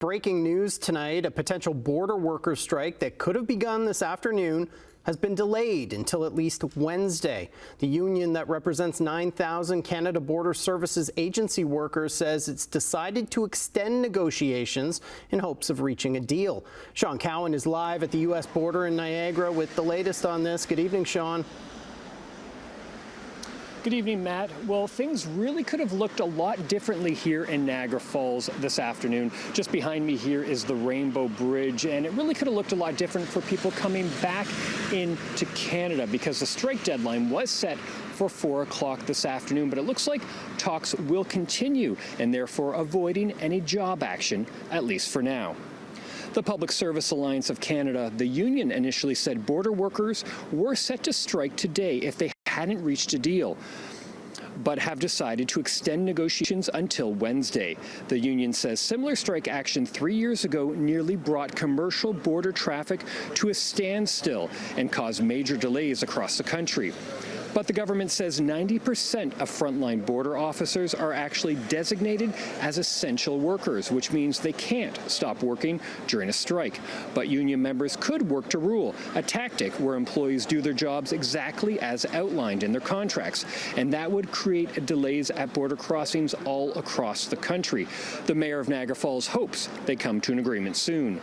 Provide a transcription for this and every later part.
Breaking news tonight, a potential border workers strike that could have begun this afternoon has been delayed until at least Wednesday. The union that represents 9,000 Canada Border Services Agency workers says it's decided to extend negotiations in hopes of reaching a deal. Sean Cowan is live at the U.S. border in Niagara with the latest on this. Good evening, Sean. Good evening, Matt. Well, things really could have looked a lot differently here in Niagara Falls this afternoon. Just behind me here is the Rainbow Bridge, and it really could have looked a lot different for people coming back into Canada because the strike deadline was set for 4 o'clock this afternoon, but it looks like talks will continue and therefore avoiding any job action, at least for now. The Public Service Alliance of Canada, the union, initially said border workers were set to strike today if they hadn't reached a deal, but have decided to extend negotiations until Wednesday. The union says similar strike action 3 years ago nearly brought commercial border traffic to a standstill and caused major delays across the country. But the government says 90% of frontline border officers are actually designated as essential workers, which means they can't stop working during a strike. But union members could work to rule, a tactic where employees do their jobs exactly as outlined in their contracts. And that would create delays at border crossings all across the country. The mayor of Niagara Falls hopes they come to an agreement soon.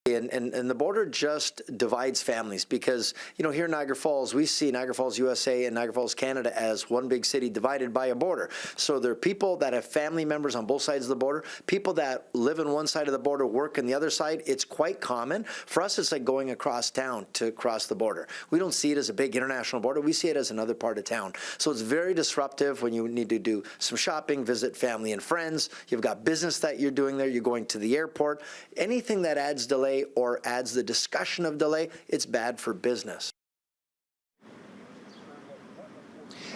And the border just divides families because, you know, here in Niagara Falls, we see Niagara Falls, USA and Niagara Falls, Canada as one big city divided by a border. So there are people that have family members on both sides of the border, people that live on one side of the border, work on the other side. It's quite common. For us, it's like going across town to cross the border. We don't see it as a big international border. We see it as another part of town. So it's very disruptive when you need to do some shopping, visit family and friends. You've got business that you're doing there. You're going to the airport. Anything that adds delay or adds the discussion of delay, it's bad for business.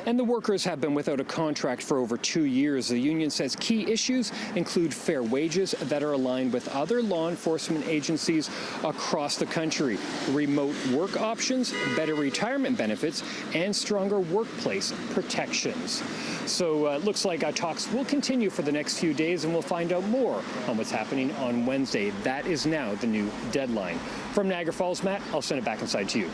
And the workers have been without a contract for over 2 years. The union says key issues include fair wages that are aligned with other law enforcement agencies across the country, remote work options, better retirement benefits, and stronger workplace protections. So it looks like our talks will continue for the next few days, and we'll find out more on what's happening on Wednesday. That is now the new deadline. From Niagara Falls, Matt, I'll send it back inside to you.